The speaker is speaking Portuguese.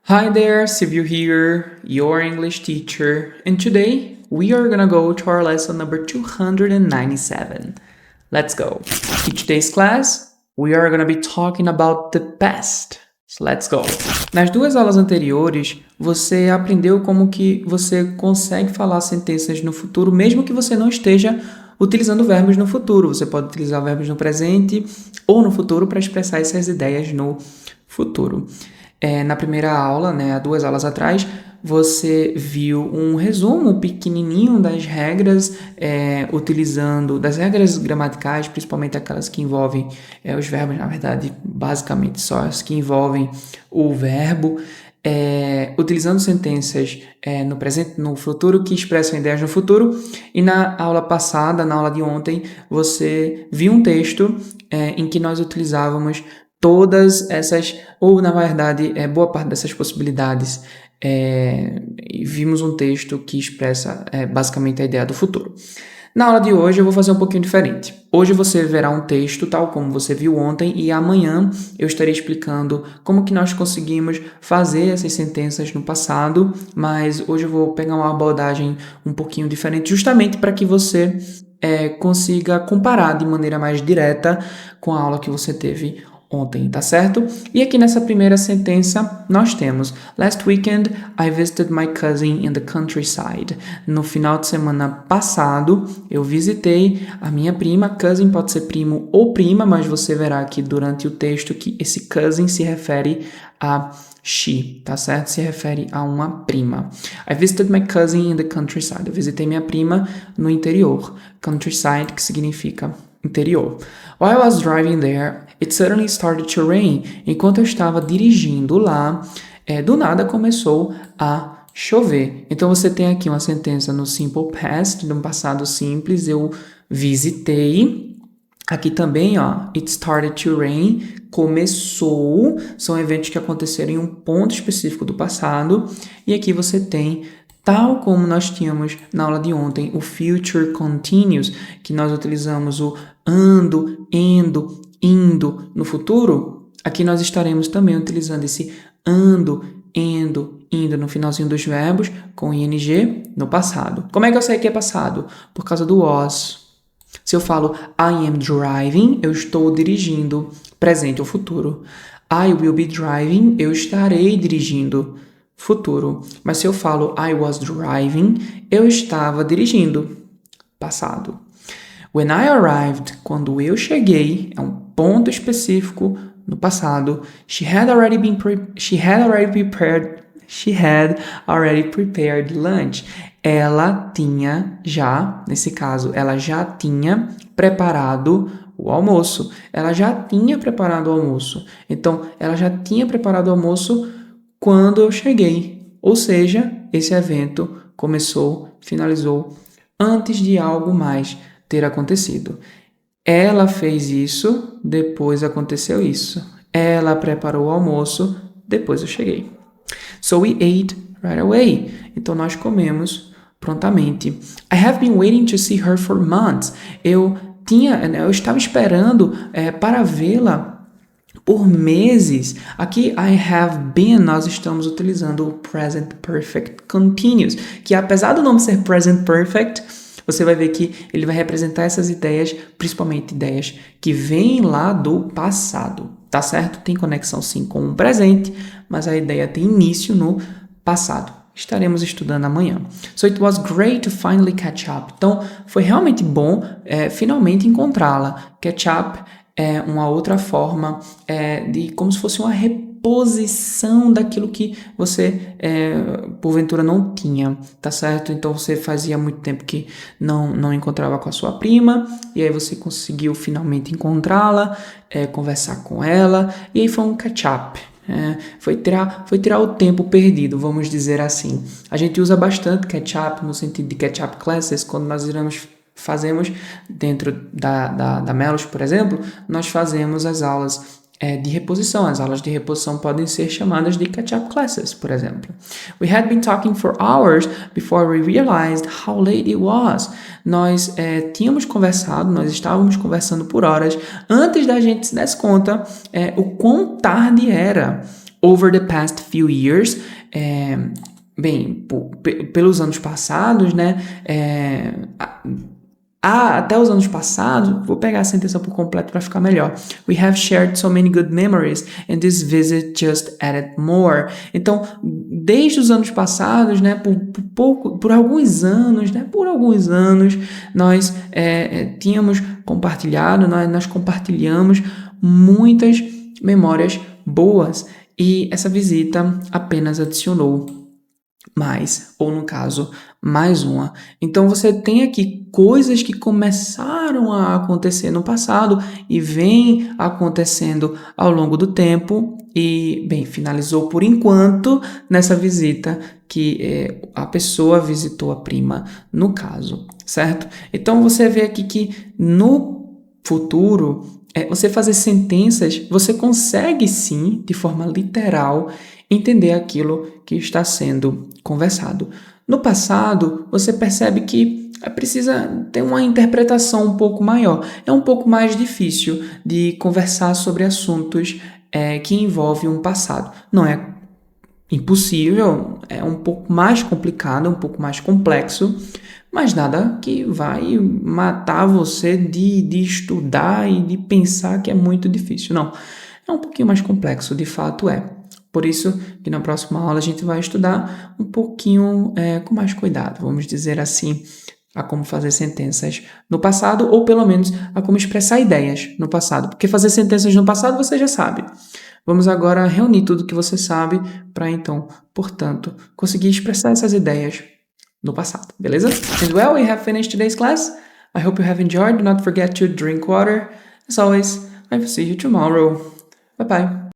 Hi there, Silvio here, your English teacher, and today we are gonna go to our lesson number 297. Let's go. In today's class, we are gonna be talking about the past. So let's go. Nas duas aulas anteriores, você aprendeu como que você consegue falar sentenças no futuro, mesmo que você não esteja utilizando verbos no futuro. Você pode utilizar verbos no presente ou no futuro para expressar essas ideias no futuro. Na primeira aula, há 2 aulas atrás, você viu um resumo pequenininho das regras, utilizando das regras gramaticais, principalmente aquelas que envolvem os verbos, na verdade, basicamente só as que envolvem o verbo, utilizando sentenças no presente, no futuro, que expressam ideias no futuro. E na aula passada, na aula de ontem, você viu um texto em que nós utilizávamos todas essas, ou na verdade, boa parte dessas possibilidades. Vimos um texto que expressa basicamente a ideia do futuro. Na aula de hoje eu vou fazer um pouquinho diferente. Hoje você verá um texto tal como você viu ontem e amanhã eu estarei explicando como que nós conseguimos fazer essas sentenças no passado, mas hoje eu vou pegar uma abordagem um pouquinho diferente, justamente para que você consiga comparar de maneira mais direta com a aula que você teve ontem, tá certo? E aqui nessa primeira sentença nós temos: Last weekend I visited my cousin in the countryside. No final de semana passado eu visitei a minha prima. Cousin pode ser primo ou prima, mas você verá aqui durante o texto que esse cousin se refere a she, tá certo? Se refere a uma prima. I visited my cousin in the countryside. Eu visitei minha prima no interior. Countryside, que significa interior. While I was driving there, it suddenly started to rain. Enquanto eu estava dirigindo lá, do nada começou a chover. Então você tem aqui uma sentença no simple past, no passado simples, eu visitei. Aqui também, it started to rain, começou, são eventos que aconteceram em um ponto específico do passado. E aqui você tem, tal como nós tínhamos na aula de ontem, o future continuous, que nós utilizamos o ando, endo, indo no futuro. Aqui nós estaremos também utilizando esse ando, endo, indo no finalzinho dos verbos com ing no passado. Como é que eu sei que é passado? Por causa do was. Se eu falo I am driving, eu estou dirigindo, presente ou futuro. I will be driving, eu estarei dirigindo, futuro. Mas se eu falo I was driving, eu estava dirigindo, passado. When I arrived, quando eu cheguei, é um ponto específico no passado. She had already prepared lunch. Ela tinha já, nesse caso, ela já tinha preparado o almoço. Ela já tinha preparado o almoço. Então, ela já tinha preparado o almoço quando eu cheguei. Ou seja, esse evento finalizou antes de algo mais ter acontecido. Ela fez isso, depois aconteceu isso. Ela preparou o almoço, depois eu cheguei. So we ate right away. Então nós comemos prontamente. I have been waiting to see her for months. Eu estava esperando para vê-la por meses. Aqui, I have been, nós estamos utilizando o present perfect continuous, que apesar do nome ser present perfect, você vai ver que ele vai representar essas ideias, principalmente ideias que vêm lá do passado, tá certo? Tem conexão sim com o presente, mas a ideia tem início no passado. Estaremos estudando amanhã. So it was great to finally catch up. Então, foi realmente bom finalmente encontrá-la. Catch up é uma outra forma de como se fosse uma reposição daquilo que você porventura não tinha, tá certo? Então você fazia muito tempo que não encontrava com a sua prima e aí você conseguiu finalmente encontrá-la, conversar com ela e aí foi um catch up. Foi tirar o tempo perdido, vamos dizer assim. A gente usa bastante catch up no sentido de catch up classes quando nós fazemos dentro da Melos, por exemplo, nós fazemos as aulas de reposição. As aulas de reposição podem ser chamadas de catch-up classes, por exemplo. We had been talking for hours before we realized how late it was. Nós nós estávamos conversando por horas antes da gente se desse conta o quão tarde era. over the past few years. Bem, pelos anos passados, né? Até os anos passados, vou pegar a sentença por completo para ficar melhor. We have shared so many good memories and this visit just added more. Então, desde os anos passados, né, por alguns anos, nós tínhamos compartilhado, nós compartilhamos muitas memórias boas e essa visita apenas adicionou mais, ou no caso, mais uma. Então você tem aqui coisas que começaram a acontecer no passado e vem acontecendo ao longo do tempo e, bem, finalizou por enquanto nessa visita que a pessoa visitou a prima, no caso, certo? Então você vê aqui que no futuro, você fazer sentenças, você consegue sim, de forma literal, entender aquilo que está sendo conversado. No passado, você percebe que precisa ter uma interpretação um pouco maior. É um pouco mais difícil de conversar sobre assuntos que envolvem um passado. Não é impossível, é um pouco mais complicado, um pouco mais complexo, mas nada que vai matar você de estudar e de pensar que é muito difícil. Não, é um pouquinho mais complexo, de fato é. Por isso que na próxima aula a gente vai estudar um pouquinho com mais cuidado, vamos dizer assim, a como fazer sentenças no passado, ou pelo menos a como expressar ideias no passado. Porque fazer sentenças no passado você já sabe. Vamos agora reunir tudo que você sabe para então, portanto, conseguir expressar essas ideias no passado, beleza? And well, we have finished today's class. I hope you have enjoyed. Do not forget to drink water. As always, I will see you tomorrow. Bye bye.